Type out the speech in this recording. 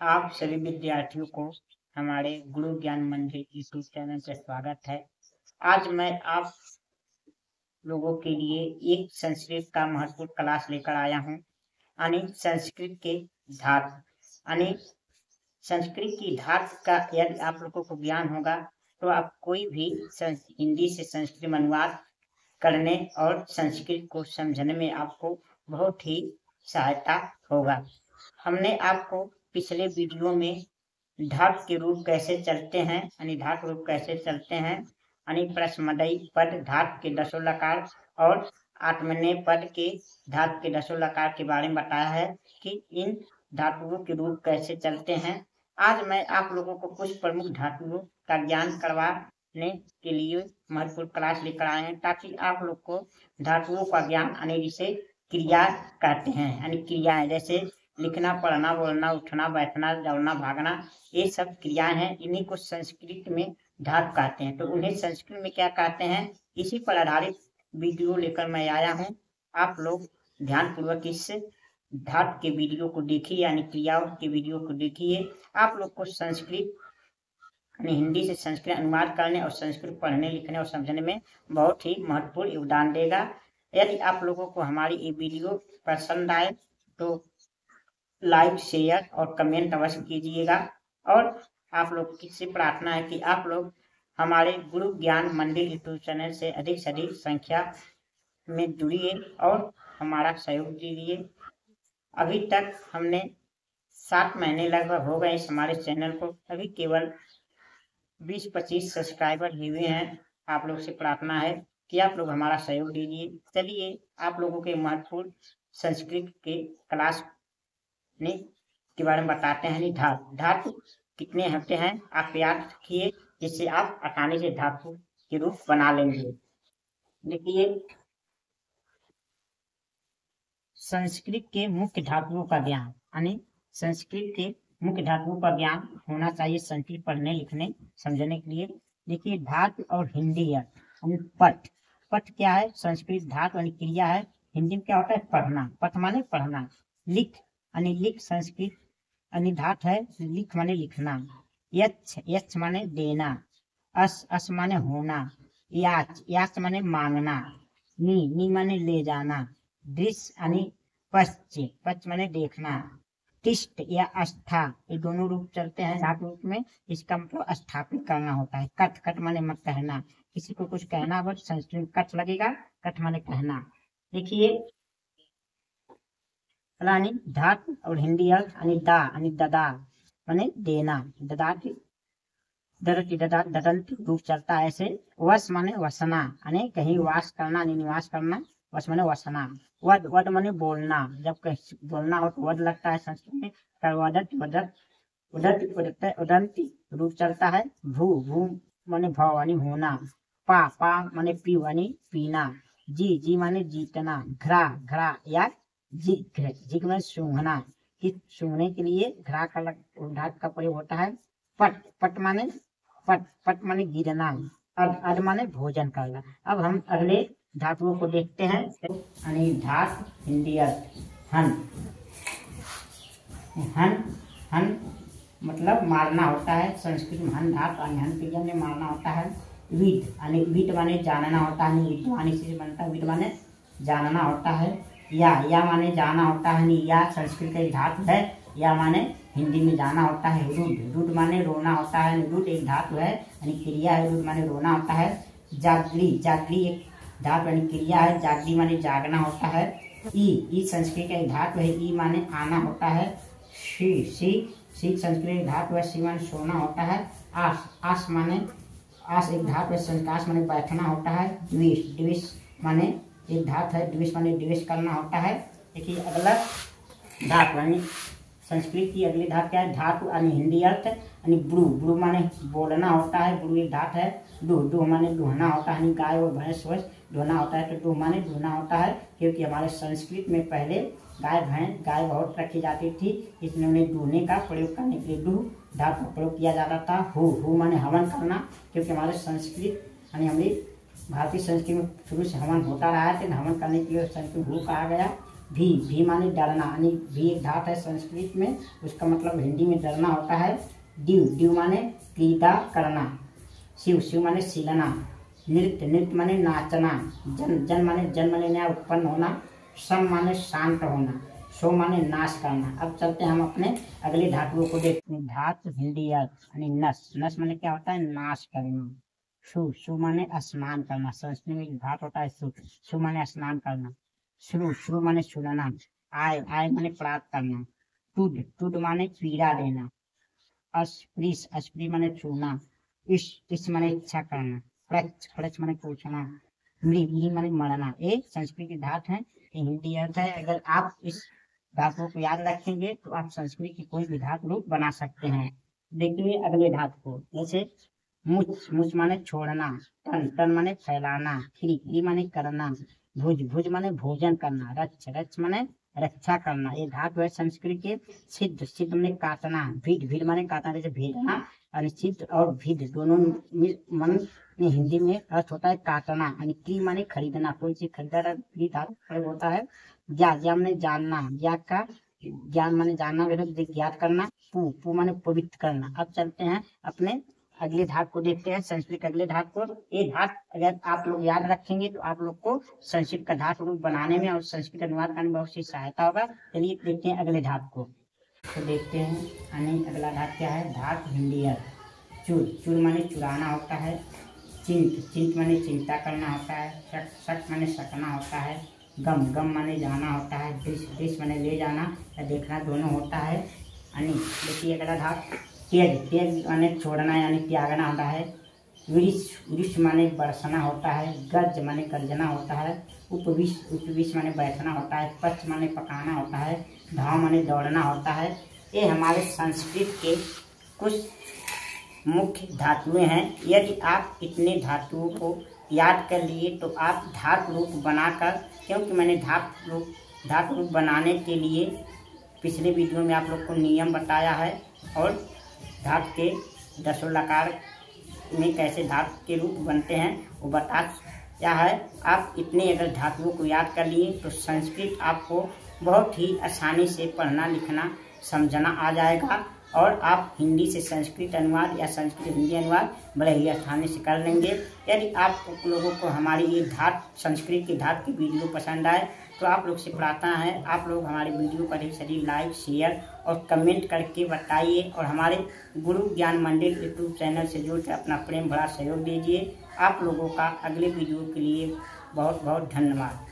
आप सभी विद्यार्थियों को हमारे गुरु ज्ञान मंदिर यूट्यूब चैनल पर स्वागत है। आज मैं आप लोगों के लिए एक संस्कृत का महत्वपूर्ण क्लास लेकर आया हूँ। यानी संस्कृत के धातु, यानी संस्कृत की धातु का यदि आप लोगों को ज्ञान होगा तो आप कोई भी हिंदी से संस्कृत में अनुवाद करने और संस्कृत को समझने में आपको बहुत ही सहायता होगा। हमने आपको पिछले वीडियो में धातु के रूप कैसे चलते हैं, यानी धातु रूप कैसे चलते हैं, यानी प्रश्नमदयी पद धातु के दसों लकार और आत्मनेय पद के धातु के दसों लकार के बारे में बताया है कि इन धातुओं के रूप कैसे चलते हैं। आज मैं आप लोगों को कुछ प्रमुख धातुओं का ज्ञान करवाने के लिए महत्वपूर्ण क्लास लेकर आए हैं, ताकि आप लोग को धातुओं का ज्ञान, यानी जिसे क्रिया कहते हैं, यानी क्रियाएं जैसे लिखना, पढ़ना, बोलना, उठना, बैठना, दौड़ना, भागना, ये सब क्रियाएं हैं। इन्हीं को संस्कृत में धातु कहते हैं। तो उन्हें संस्कृत में क्या कहते हैं, इसी पर आधारित वीडियो लेकर मैं आया हूँ। आप लोग ध्यानपूर्वक इस धातु के वीडियो को देखिए, यानी क्रियाओं के वीडियो को देखिए। आप लोग को संस्कृत यानी हिंदी से संस्कृत अनुवाद करने और संस्कृत पढ़ने, लिखने और समझने में बहुत ही महत्वपूर्ण योगदान देगा। यदि आप लोगों को हमारी ये वीडियो पसंद आए तो लाइक, शेयर और कमेंट अवश्य कीजिएगा। और आप लोग से प्रार्थना है कि आप लोग हमारे गुरु ज्ञान मंदिर यूट्यूब चैनल से अधिक संख्या में जुड़िए और हमारा सहयोग दीजिए। अभी तक हमने 7 महीने लगभग हो गए इस हमारे चैनल को, अभी केवल 20-25 सब्सक्राइबर ही हुए हैं। आप लोग से प्रार्थना है कि आप लोग हमारा सहयोग दीजिए। चलिए आप लोगों के महत्वपूर्ण संस्कृत के क्लास के बारे में बताते हैं। धातु कितने होते हैं आप याद रखिए, जिससे आप आसानी से धातु के रूप बना लेंगे। देखिए, संस्कृत के मुख्य धातुओं का ज्ञान, यानी संस्कृत के मुख्य धातुओं का ज्ञान होना चाहिए संस्कृत पढ़ने, लिखने, समझने के लिए। देखिए, धातु और हिंदी है, यानी पठ। पठ क्या है, संस्कृत धातु यानी क्रिया है। हिंदी में क्या होता है, पढ़ना। पठ माने पढ़ना। लिख यानी लिख, संस्कृत यानी धातु है, लिख माने लिखना। यच्छ, यच्छ माने देना। अस माने होना। याच, याच माने मांगना। नी माने ले जाना। दृश्य यानी पश्च, पश्च माने देखना। तिष्ठ या आस्था, ये दोनों रूप चलते हैं धातु रूप में। इसका मतलब स्थापित करना होता है। कट, कट माने मत कहना, किसी को कुछ कहना बस संस्कृत में कट लगेगा, कट माने कहना। देखिए, यानी धातु और हिंदी अर्थ यानी दा यानी ददा माने देना। ददाती, ददती, ददंती रूप चलता है ऐसे। वस माने वसना, यानी कहीं वास करना, निवास करना। वस माने वसना। वद, वद माने बोलना। जब कहीं बोलना हो तो वद लगता है संस्कृत में। वदत, वदत, उदत, उदत, उदंती रूप चलता है। भू, भू माने भाव यानी होना। पा, पा माने पी यानी पीना। जी माने जीतना। घ्रा, घ्रा या जिग में सूंघना, कि सूंघने के लिए घ्रा का धातु का प्रयोग होता है। पट, पट माने गिरना। अद माने भोजन करना। अब हम अगले धातुओं को देखते हैं। यानी धातु हिंदी अर्थ हन। हन मतलब मारना होता है। संस्कृत में हन धातु यानी हन क्रिया में मारना होता है। विद यानी विद माने जानना होता है, विद्वानी से बनता है। विद माने जानना होता है। या माने जाना होता है, या संस्कृत का एक धातु है। या माने हिंदी में जाना होता है। रुड, रुड माने रोना होता है। रुड एक धातु है यानी क्रिया है। रुड माने रोना होता है। जागरी, जागरी एक धातु यानी क्रिया है। जागरी माने जागना होता है। ई संस्कृत का एक धातु है। ई माने आना होता है। सी संस्कृत एक धातु है। सी माने सोना होता है। आस माने आस एक धातु है। संकास माने बैठना होता है। द्वेष, द्वेष माने एक धातु है। द्वेष माने द्वेष करना होता है। देखिए, अगला धातु यानी संस्कृत की अगली धातु क्या है, धातु यानी हिंदी अर्थ यानी ब्रू, ब्रू माने बोलना होता है। ब्रू एक धातु है। दूह माने दुहना होता है, गाय और भैंस धोना होता है। तो दूह माने धोना होता है, क्योंकि हमारे संस्कृत में पहले गाय बहुत रखी जाती थी, इसलिए उन्हें दूहने का प्रयोग करने के लिए दूह धातु का प्रयोग किया जाता था। हु माने हवन करना, क्योंकि हमारे संस्कृत यानी हमारी भारतीय संस्कृति में शुरू से हवन होता रहा है, तो हवन करने के लिए संस्कृत हु कहा गया। भी माने डरना, यानी भी एक धातु है संस्कृत में, उसका मतलब हिंदी में डरना होता है। ड्यू माने क्रीड़ा करना। शिव माने सिलना। नृत्य माने नाचना। जन माने जन्म लेना, उत्पन्न होना। सम माने शांत होना। सो माने नाश करना। अब चलते हैं हम अपने अगले धातुओं को देखते हैं। धातु हिंदी यानी नस माने क्या होता है, नाश करना। शु माने स्नान करना। संस्कृत में एक धातु होता है शु माने स्नान करना। श्रु माने छुड़ना। आय माने प्राप्त करना। टुड माने पीड़ा देना। अस्प्री माने छूना। इस माने इच्छा करना। प्रच माने पूछना। मृ माने मरना। ये संस्कृत की धातु है, हिंदी अर्थ है। अगर आप इस धातुओं को याद रखेंगे तो आप संस्कृत की कोई भी धातु रूप बना सकते हैं। देखिए अगले धातु को, जैसे मुच माने छोड़ना। टन माने फैलाना। क्री माने करना। भुज माने भोजन करना। रच माने रक्षा करना। ये धातु है संस्कृत के। सिद्ध माने काटना। भीड़ माने काटना, जैसे भेजना। अनिश्चित और भीड़ दोनों मन में हिंदी में अर्थ होता है काटना। क्री माने खरीदना, कोई चीज खरीदा धातु होता है। ज्ञा माने जानना। ज्ञान माने जानना, विरुद्ध ज्ञात करना। पू माने पवित्र करना। अब चलते हैं अपने अगले धातु को देखते हैं, संस्कृत अगले धातु को। ये धातु अगर आप लोग याद रखेंगे तो आप लोग को संस्कृत का धातु रूप बनाने में और संस्कृत अनुवाद करने में बहुत सी सहायता होगा। चलिए देखते हैं अगले धातु को। तो देखते हैं अगला धातु क्या है। धातु हिंदी है चुर माने चुराना होता है। चिंत माने चिंता करना होता है। शक माने सकना होता है। गम माने जाना होता है। दृश्य माने ले जाना या देखना दोनों होता है। देखिए अगला धातु त्यज माने छोड़ना यानी त्यागना होता है। विष माने बरसना होता है। गर्ज माने गर्जना होता है। उपविश माने बैठना होता है। पच माने पकाना होता है। धाव माने दौड़ना होता है। ये हमारे संस्कृत के कुछ मुख्य धातुएं हैं। यदि आप इतने धातुओं को याद कर लिए तो आप धातु रूप बनाकर, क्योंकि मैंने धातु रूप बनाने के लिए पिछले वीडियो में आप लोग को नियम बताया है और धातु के दसों लकार में कैसे धातु के रूप बनते हैं वो बताया है। आप इतने अगर धातुओं को याद कर लिए तो संस्कृत आपको बहुत ही आसानी से पढ़ना लिखना समझना आ जाएगा और आप हिंदी से संस्कृत अनुवाद या संस्कृत हिंदी अनुवाद बड़े ही आसानी से कर लेंगे। यदि आप लोगों को हमारी ये संस्कृत की धातु की वीडियो पसंद आए तो आप लोग से प्रार्थना है आप लोग हमारे वीडियो पर एक सभी लाइक शेयर और कमेंट करके बताइए और हमारे गुरु ज्ञान मंदिर यूट्यूब चैनल से जुड़कर अपना प्रेम भरा सहयोग दीजिए। आप लोगों का अगले वीडियो के लिए बहुत बहुत धन्यवाद।